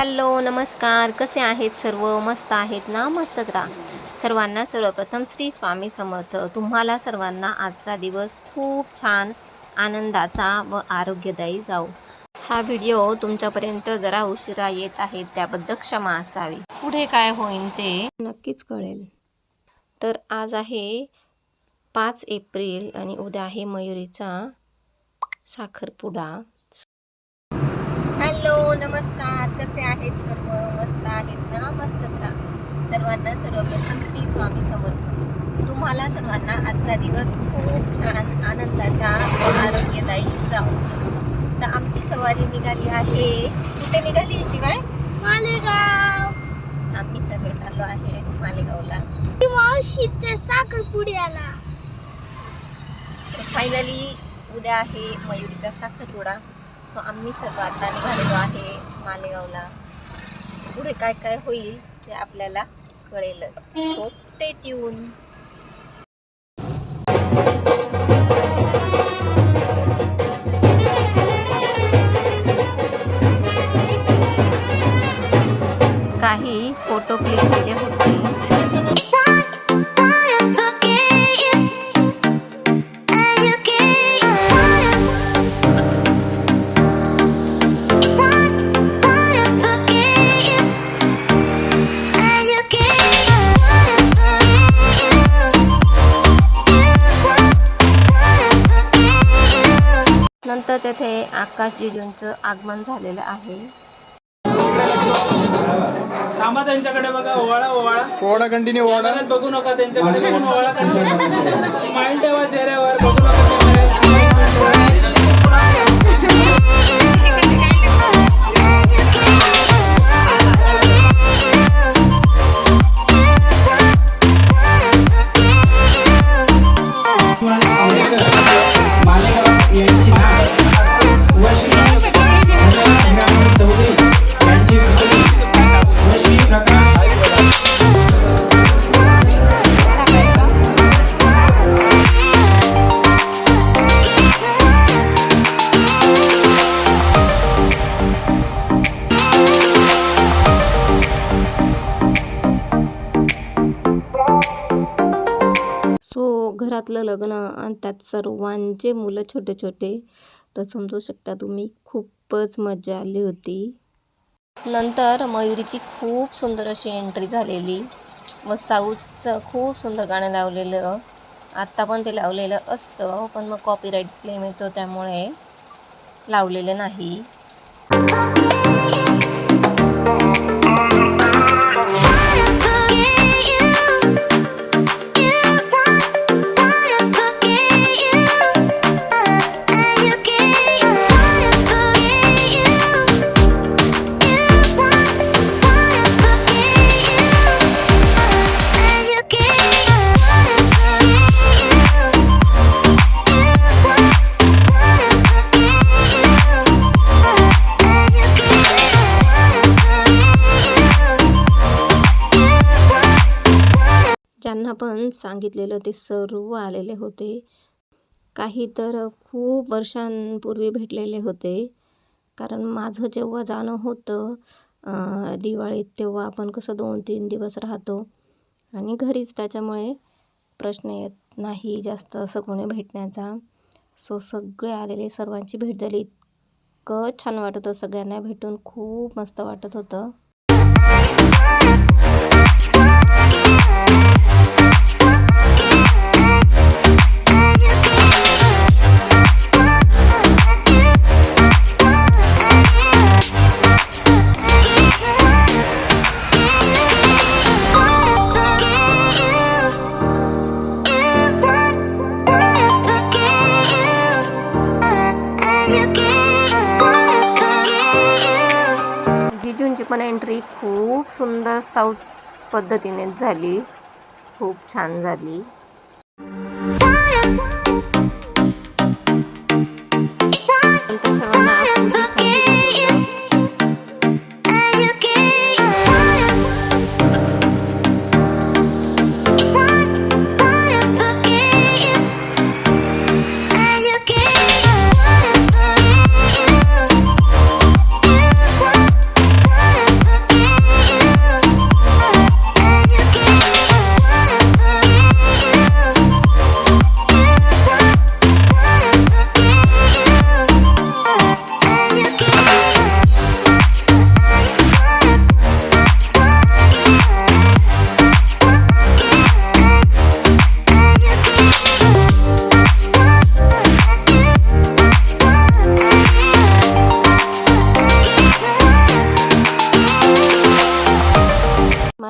Hello नमस्कार, कसे आहेत सर्व? मस्त आहेत ना? मस्तच राहा. सर्वांना सर्वप्रथम श्री स्वामी समर्थ. तुम्हाला सर्वांना आजचा दिवस खूप छान आनंदाचा व आरोग्यदायी जाऊ. हा व्हिडिओ तुमच्यापर्यंत जरा उशिरा येत आहे, त्याबद्दल क्षमा असावी. पुढे काय होईल ते नक्कीच कळेल. तर आज आहे 5 एप्रिल आणि उद्या आहे मयुरीचा साखरपुडा. हॅलो नमस्कार, कसे आहेत सर्व? मस्त आहेत ना? मस्तच राहा. सर्वांना सर्वप्रथम श्री स्वामी समर्थ. तुम्हाला सर्वांना आजचा दिवस खूप छान आनंदाचा व आरोग्यदायी जाऊ. तर आमची सवारी निघाली आहे. कुठे निघाली शिवाय? मालेगाव. आम्ही सर्व चाललो आहे मालेगावला, मावशीच्या साखरपुड्याला. फायनली उद्या आहे मयुरीचा साखरपुडा. सो आम्ही सर्व आता निघालेलो आहे मालेगावला. पुढे काय काय होईल ते आपल्याला कळेलच. So stay tune. काही फोटो क्लिक केले होते. नंतर तेथे आकाश जिजूंचं आगमन झालेलं आहे. थांबा, त्यांच्याकडे बघा. ओवाळा ओवाळा ओवाळा कंटिन्यू ओवाळा. बघू नका त्यांच्याकडे, बघून ओवाळा कंटिन्यू. स्माइल ठेवा चेहऱ्यावर, बघू नका कॅमेऱ्यात. घरातलं लग्न आणि त्यात सर्वांचे मुलं छोटे छोटे, तर समजू शकता तुम्ही खूपच मजा आली होती. नंतर मयुरीची खूप सुंदर अशी एंट्री झालेली व साऊथचं खूप सुंदर गाणं लावलेलं. आत्ता पण ते लावलेलं असतं, पण मग कॉपीराईट क्लेम येतो त्यामुळे लावलेलं नाही. ज्यांना पण सांगितलेलं ते सर्व आलेले होते. काही तर खूप वर्षांपूर्वी भेटलेले होते, कारण माझं जेव्हा जाणं होतं दिवाळीत, तेव्हा आपण कसं 2-3 दिवस राहतो आणि घरीच, त्याच्यामुळे प्रश्न येत नाही जास्त असं कोणी भेटण्याचा. सो सगळे आलेले, सर्वांची भेट झाली. इतकं छान वाटत होतं, सगळ्यांना भेटून खूप मस्त वाटत होतं. जिजूंची पण एंट्री खूप सुंदर साऊथ पद्धतीनेच झाली, खूप छान झाली. नंतर सर्वांना आकृती सांगितलं.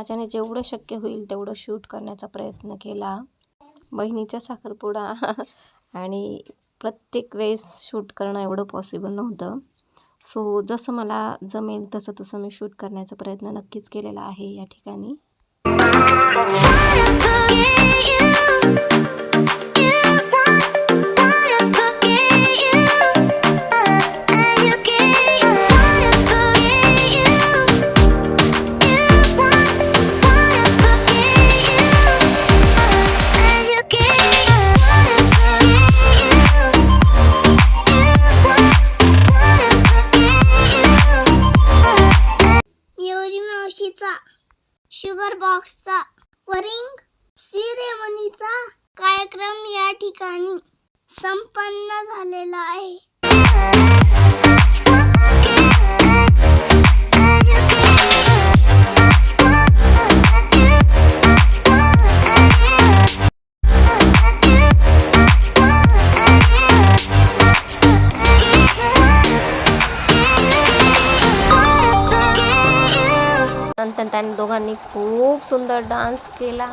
माझ्याने जेवढं शक्य होईल तेवढं शूट करण्याचा प्रयत्न केला. बहिणीचा साखरपुडा आणि प्रत्येक वेळेस शूट करणं एवढं पॉसिबल नव्हतं. सो जसं मला जमेल तसं मी शूट करण्याचा प्रयत्न नक्कीच केलेला आहे या ठिकाणी. मयुरी मावशीचा शुगर बॉक्सचा वरिंग सिरेमनीचा कार्यक्रम या ठिकाणी संपन्न झालेला आहे. नंतर त्यांनी दोघांनी खूप सुंदर डान्स केला.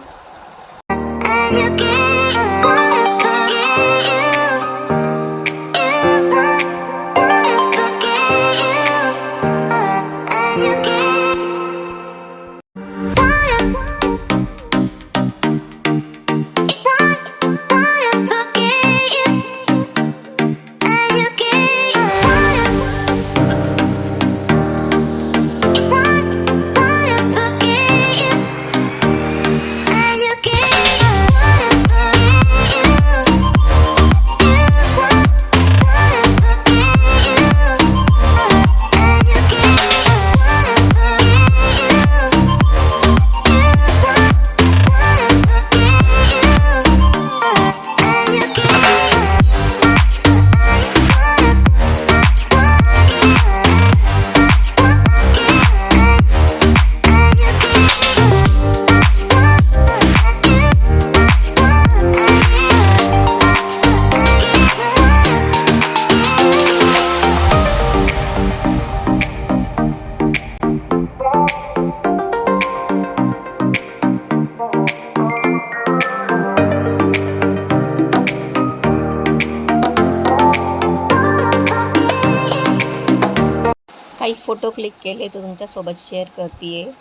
काही फोटो क्लिक केले तर तुमच्यासोबत शेअर करते.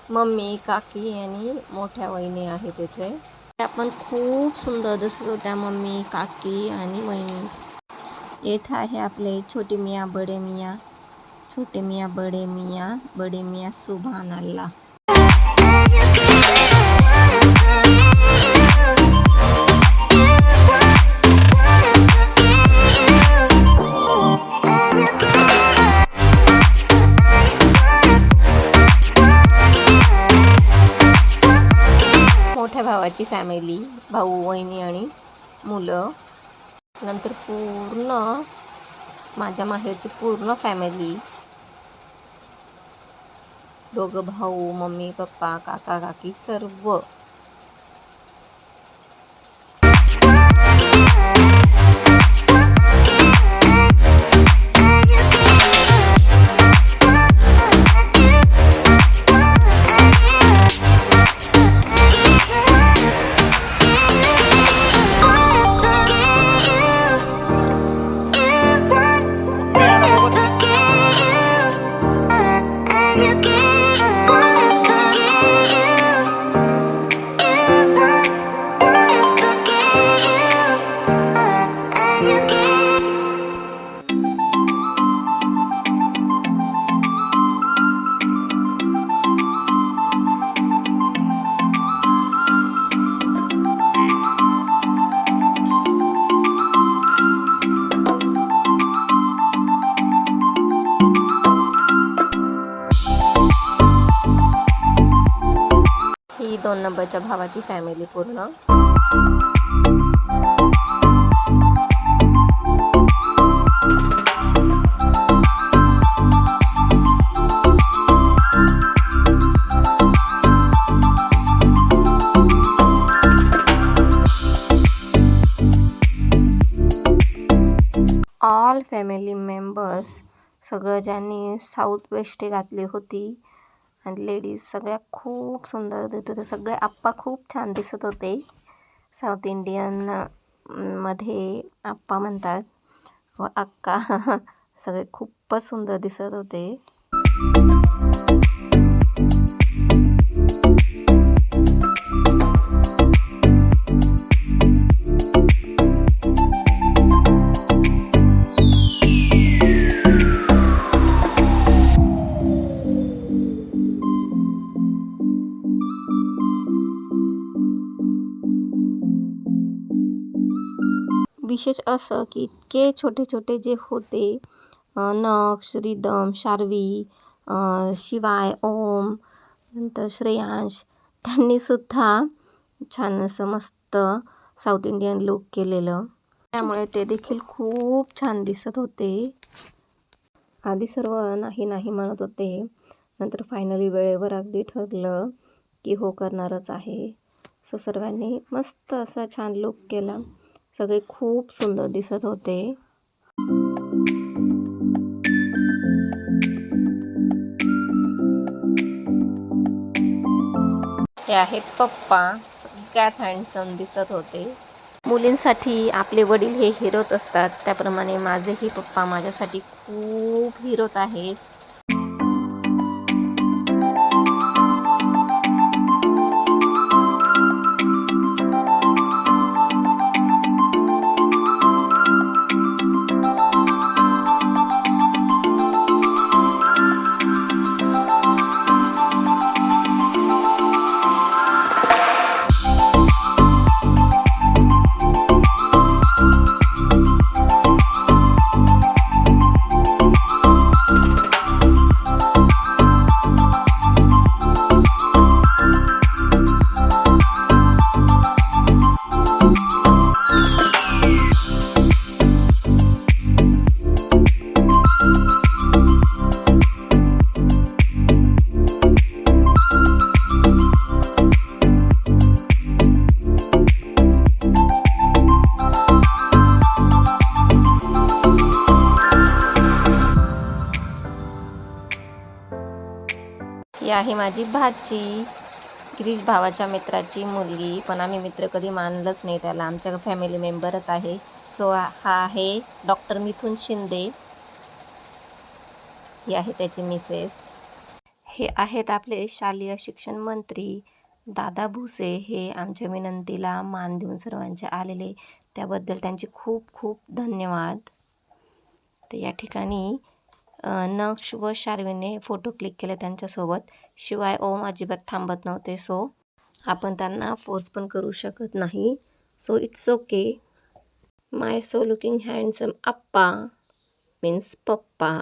मम्मी, काकी आणि मोठ्या वहिनी आहेत इथे. त्या पण खूप सुंदर दिसत होत्या, मम्मी, काकी आणि वहिनी. येथे आहे आपले छोटे मियाँ बडे मियाँ, छोटे मियाँ बडे मियाँ, बडे मियाँ सुभान अल्लाह. मोठ्या भावाची फॅमिली, भाऊ, वहिनी आणि मुलं. नंतर पूर्ण माझ्या माहेरची पूर्ण फॅमिली, दोघं भाऊ, मम्मी, पप्पा, काका, काकी सर्व. ही 2 नंबरच्या भावाची फॅमिली पूर्ण. ऑल फॅमिली मेंबर्स, सगळं ज्यांनी साऊथ वेस्टी घातली होती आणि लेडीज सगळ्या खूप सुंदर दिसत होते. सगळे आप्पा खूप छान दिसत होते. साऊथ इंडियन मध्ये आप्पा म्हणतात व अक्का सगळे खूपच सुंदर दिसत होते. विशेष असं की इतके छोटे छोटे जे होते नक्ष, रिदम, शार्वी, शिवाय, ओम, नंतर श्रेयांश, त्यांनीसुद्धा छान असं मस्त साऊथ इंडियन लुक केलेलं, त्यामुळे ते देखील खूप छान दिसत होते. आधी सर्व नाही नाही म्हणत होते, नंतर फायनली वेळेवर अगदी ठरलं की हो करणारच आहे. सो सर्वांनी मस्त असा छान लुक केला. सगळे खूप सुंदर दिसत होते. हे आहेत पप्पा, सगळ्यात हँडसम दिसत होते. मुलींसाठी आपले वडील हे हिरोच असतात, त्याप्रमाणे माझेही पप्पा माझ्यासाठी खूप हिरोच आहेत. ही आहे माझी भाची, गिरीश भावाच्या मित्राची मुलगी, पण आम्ही मित्र कधी मानलंच नाही त्याला, आमच्या फॅमिली मेंबरच आहे. सो हा आहे डॉक्टर मिथुन शिंदे, ही आहे त्याची मिसेस. हे आहेत आपले शालेय शिक्षण मंत्री दादा भुसे. हे आमच्या विनंतीला मान देऊन सर्वांचे आलेले, त्याबद्दल त्यांचे खूप खूप धन्यवाद. तर या ठिकाणी नक्ष व शार्वीने फोटो क्लिक केले त्यांच्यासोबत. शिवाय ओम अजिबात थांबत नव्हते, सो आपण त्यांना फोर्स पण करू शकत नाही. So it's okay. My so looking handsome Appa means पप्पा.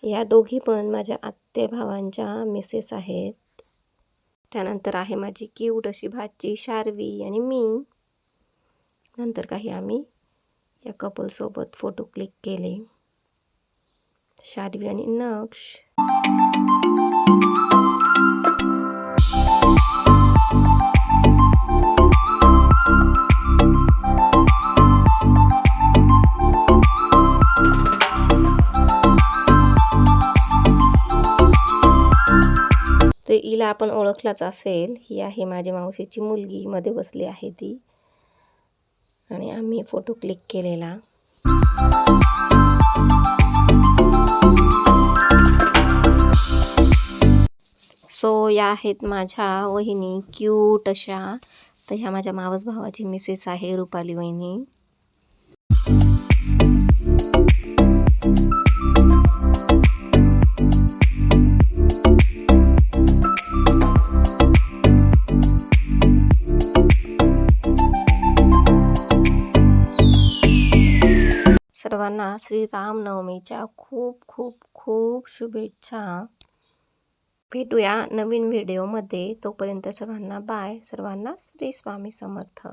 या दोघी पण माझ्या आत्ते भावांच्या मिसेस आहेत. त्यानंतर आहे माझी क्यूट अशी भाची शार्वी आणि मी. नंतर काही आम्ही या कपलसोबत फोटो क्लिक केले, शार्वी आणि नक्ष. तर हिला आपण ओळखलाच असेल, ही आहे माझ्या मावशीची मुलगी, मध्ये बसली आहे ती, आणि आम्ही फोटो क्लिक केलेला. सो या आहेत माझ्या वहिनी क्यूट अशा. तर ह्या माझ्या मावस भावाची मिसेस आहे रुपाली वहिनी. सर्वांना श्रीरामनवमीच्या खूप खूप खूप शुभेच्छा. भेटूया नवीन व्हिडिओमध्ये. तोपर्यंत सर्वांना बाय. सर्वांना श्री स्वामी समर्थ.